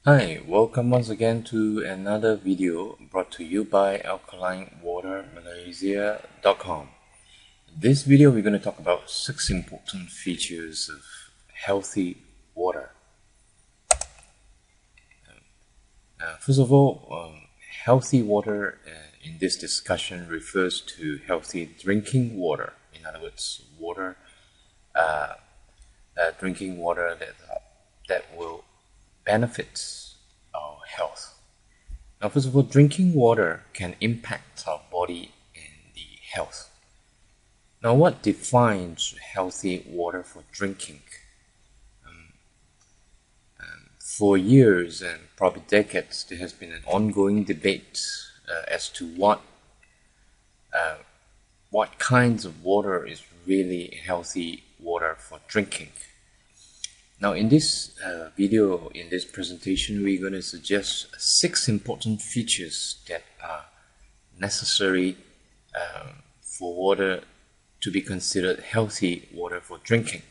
Hi, welcome once again to another video brought to you by alkalinewatermalaysia.com. This video we're going to talk about 6 important features of healthy water. First of all, healthy water in this discussion refers to healthy drinking water. In other words, drinking water that will benefit our health. Now, first of all, drinking water can impact our body and the health. Now, what defines healthy water for drinking? For years and probably decades, there has been an ongoing debate as to what kinds of water is really healthy water for drinking. Now, in this video, in this presentation, we're going to suggest 6 important features that are necessary for water to be considered healthy water for drinking.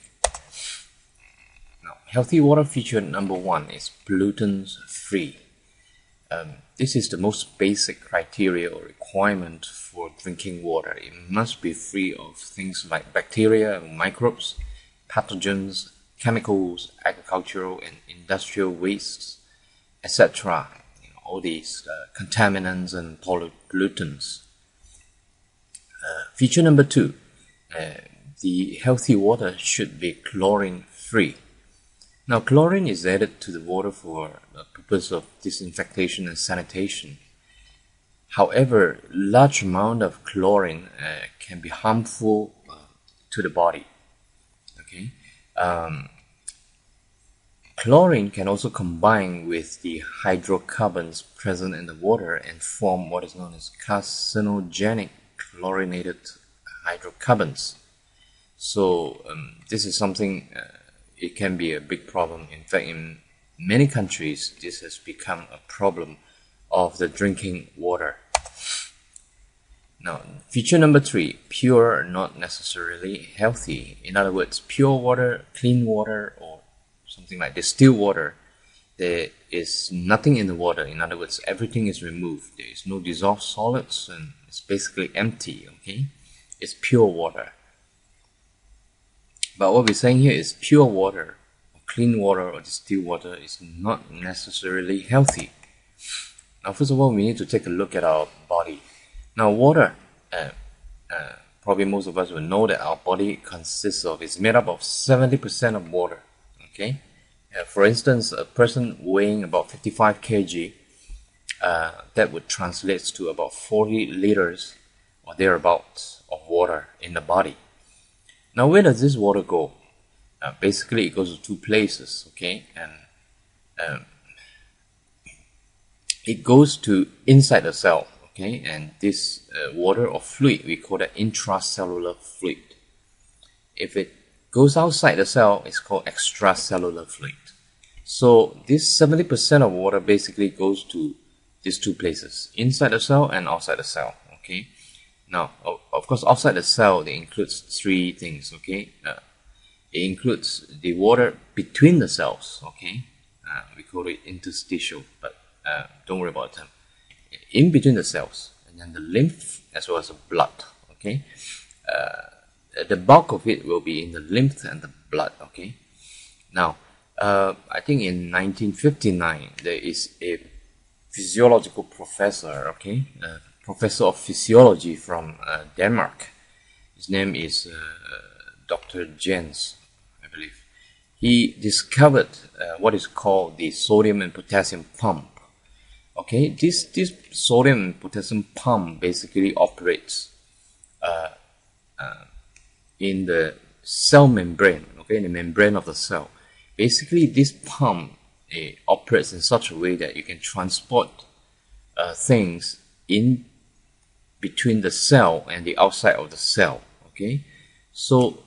Now, healthy water feature number 1 is pollutants free. This is the most basic criteria or requirement for drinking water. It must be free of things like bacteria, microbes, pathogens, chemicals, agricultural and industrial wastes, etc. All these contaminants and pollutants. Feature number 2, the healthy water should be chlorine free. Now, chlorine is added to the water for the purpose of disinfection and sanitation. However, large amount of chlorine can be harmful to the body. Okay. Chlorine can also combine with the hydrocarbons present in the water and form what is known as carcinogenic chlorinated hydrocarbons. So this is something, it can be a big problem. In fact, in many countries, this has become a problem of the drinking water. Now, feature number 3, pure, not necessarily healthy. In other words, pure water, clean water, or something like distilled water, there is nothing in the water. In other words, everything is removed. There is no dissolved solids and it's basically empty, okay? It's pure water. But what we're saying here is pure water, or clean water, or distilled water is not necessarily healthy. Now, first of all, we need to take a look at our body. Now, water, probably most of us will know that our body is made up of 70% of water. Okay, for instance, a person weighing about 55 kg, that would translate to about 40 liters or thereabouts of water in the body. Now, where does this water go? Basically, it goes to 2 places. Okay, and it goes to inside the cell. Okay, and this water or fluid, we call that intracellular fluid. If it goes outside the cell, it's called extracellular fluid. So this 70% of water basically goes to these 2 places, inside the cell and outside the cell. Okay. Now, of course, outside the cell, it includes 3 things. Okay. It includes the water between the cells. Okay. We call it interstitial, but don't worry about them. In between the cells, and then the lymph as well as the blood. Okay. The bulk of it will be in the lymph and the blood. Okay. Now, I think in 1959 there is a physiological professor. Okay, professor of physiology from Denmark. His name is Dr. Jens, I believe. He discovered what is called the sodium and potassium pump. Okay, this sodium and potassium pump basically operates in the cell membrane, okay, in the membrane of the cell. Basically, this pump operates in such a way that you can transport things in between the cell and the outside of the cell. Okay, so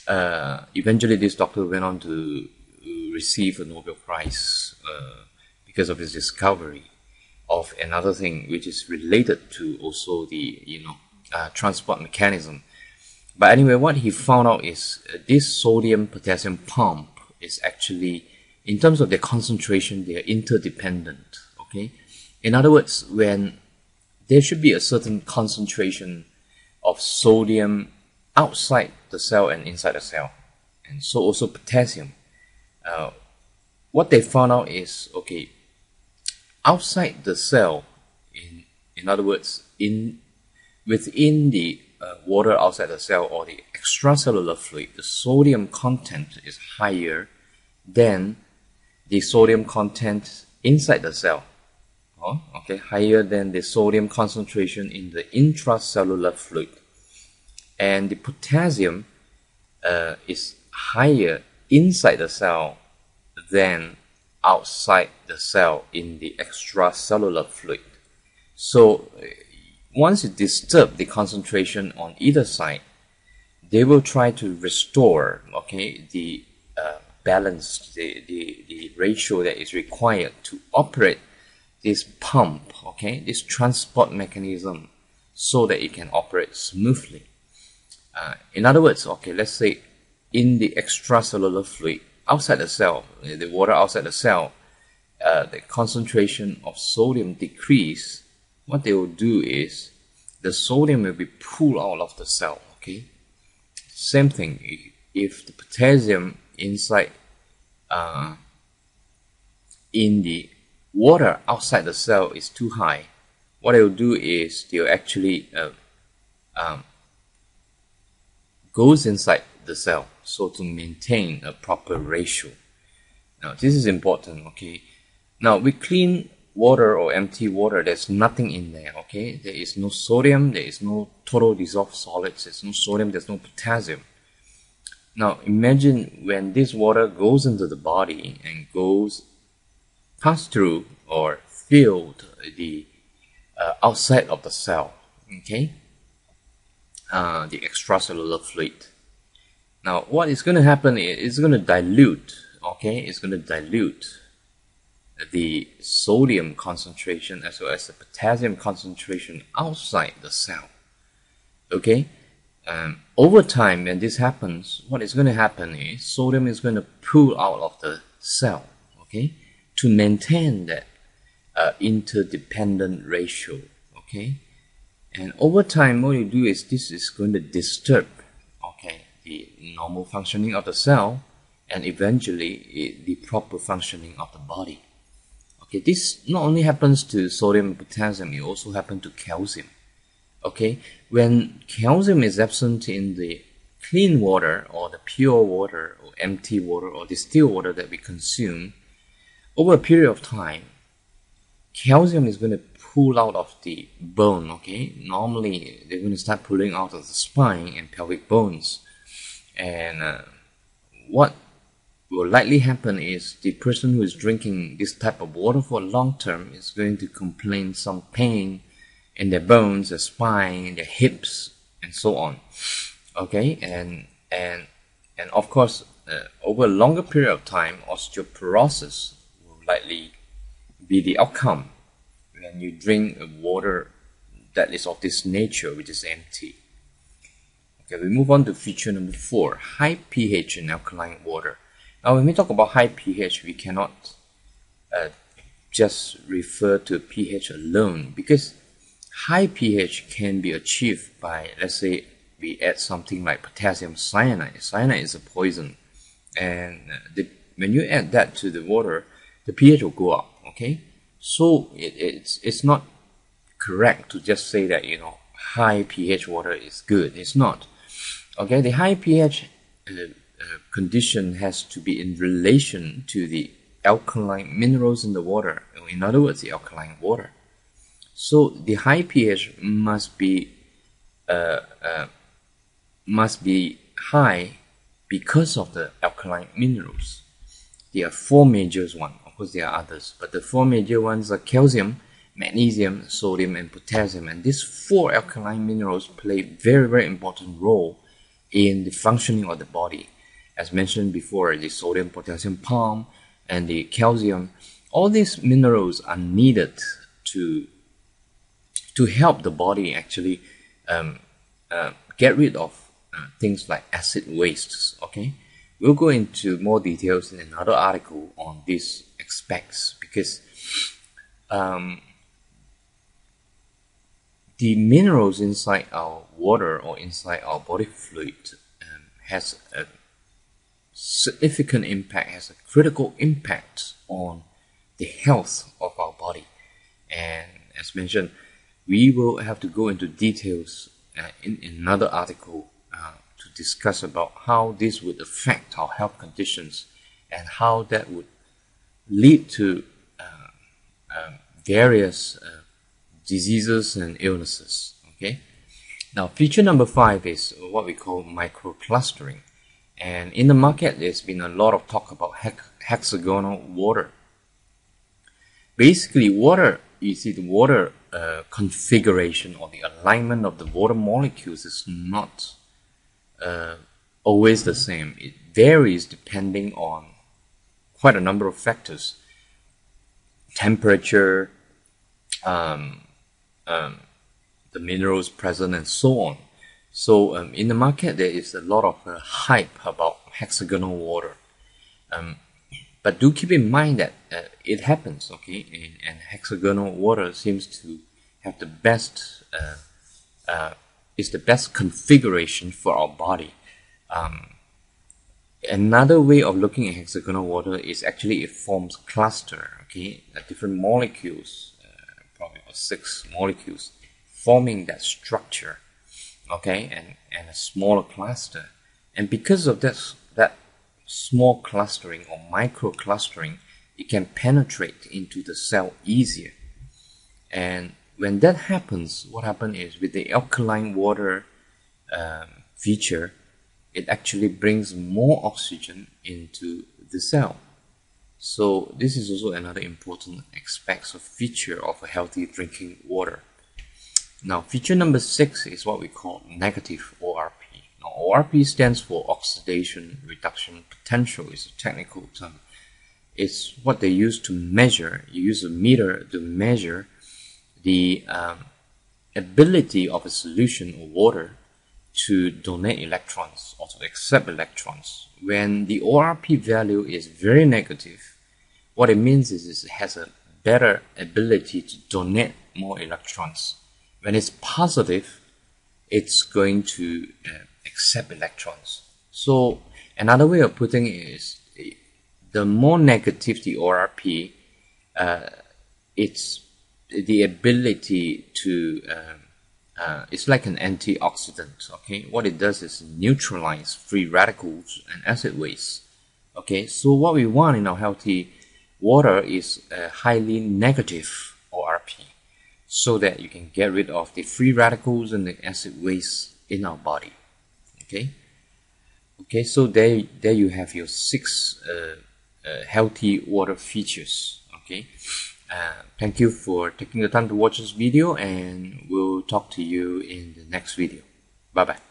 eventually this doctor went on to receive a Nobel Prize because of his discovery of another thing which is related to also the transport mechanism. But anyway, what he found out is this sodium potassium pump is actually in terms of their concentration, they are interdependent. Okay, in other words, when there should be a certain concentration of sodium outside the cell and inside the cell, and so also potassium. What they found out is, okay, outside the cell, in other words, within the water outside the cell or the extracellular fluid, the sodium content is higher than the sodium content inside the cell. Okay, higher than the sodium concentration in the intracellular fluid. And the potassium is higher inside the cell than outside the cell in the extracellular fluid. So once you disturb the concentration on either side, they will try to restore, okay, the balance, the ratio that is required to operate this pump, okay, this transport mechanism, so that it can operate smoothly. In other words, okay, let's say in the extracellular fluid outside the cell, the water outside the cell, the concentration of sodium decrease. What they will do is the sodium will be pulled out of the cell. Okay, same thing. If the potassium inside in the water outside the cell is too high, what they will do is they'll actually goes inside the cell, so to maintain a proper ratio. Now this is important. Okay, now with clean water or empty water, there's nothing in there. Okay, there is no sodium, there is no total dissolved solids, there's no sodium, there's no potassium. Now imagine when this water goes into the body and pass through or filled the outside of the cell, okay, the extracellular fluid. Now what is going to happen is it's going to dilute, okay, it's going to dilute the sodium concentration as well as the potassium concentration outside the cell. Okay, over time when this happens, what is going to happen is sodium is going to pull out of the cell, okay, to maintain that interdependent ratio. Okay, and over time what you do is this is going to disturb, okay, the normal functioning of the cell and eventually the proper functioning of the body. Okay, this not only happens to sodium and potassium, it also happens to calcium. Okay, when calcium is absent in the clean water or the pure water or empty water or distilled water that we consume, over a period of time, calcium is going to pull out of the bone. Okay, normally they're going to start pulling out of the spine and pelvic bones, and what will likely happen is the person who is drinking this type of water for long term is going to complain some pain in their bones, their spine, their hips, and so on. Okay, and of course, over a longer period of time, osteoporosis will likely be the outcome when you drink water that is of this nature, which is empty. Okay, we move on to feature number 4, high pH in alkaline water. Now, when we talk about high pH, we cannot just refer to pH alone, because high pH can be achieved by, let's say, we add something like potassium cyanide. Cyanide is a poison, and when you add that to the water, the pH will go up. Okay, so it's not correct to just say that, you know, high pH water is good. It's not. Okay, the high pH condition has to be in relation to the alkaline minerals in the water, in other words, the alkaline water. So the high pH must be high because of the alkaline minerals. There are 4 major ones. Of course, there are others, but the 4 major ones are calcium, magnesium, sodium, and potassium. And these 4 alkaline minerals play very, very important role in the functioning of the body. As mentioned before, the sodium potassium pump and the calcium, all these minerals are needed to help the body actually get rid of things like acid wastes. Okay, we'll go into more details in another article on these aspects, because the minerals inside our water or inside our body fluid has a significant impact, has a critical impact on the health of our body. And as mentioned, we will have to go into details in another article to discuss about how this would affect our health conditions and how that would lead to various diseases and illnesses. Okay. Now, feature number 5 is what we call microclustering. And in the market, there's been a lot of talk about hexagonal water. Basically, water, you see, the water configuration or the alignment of the water molecules is not always the same. It varies depending on quite a number of factors: temperature, the minerals present, and so on. So in the market, there is a lot of hype about hexagonal water. But do keep in mind that it happens, okay? And hexagonal water seems to have the best, is the best configuration for our body. Another way of looking at hexagonal water is actually it forms cluster, okay? Different molecules, probably about 6 molecules, forming that structure, okay? And a smaller cluster. And because of that small clustering or microclustering, it can penetrate into the cell easier. And when that happens, what happens is with the alkaline water feature, it actually brings more oxygen into the cell. So this is also another important aspect or feature of a healthy drinking water. Now, feature number 6 is what we call negative ORP. Now, ORP stands for oxidation reduction potential. It's a technical term. It's what they use to measure. You use a meter to measure the ability of a solution or water to donate electrons or to accept electrons. When the ORP value is very negative, what it means is it has a better ability to donate more electrons. When it's positive, it's going to accept electrons. So another way of putting it is, the more negative the ORP, it's the ability to it's like an antioxidant. Okay, what it does is neutralize free radicals and acid waste. Okay, so what we want in our healthy water is a highly negative ORP, so that you can get rid of the free radicals and the acid waste in our body. Okay, so there you have your 6 healthy water features. Okay, thank you for taking the time to watch this video, and we'll talk to you in the next video. Bye bye.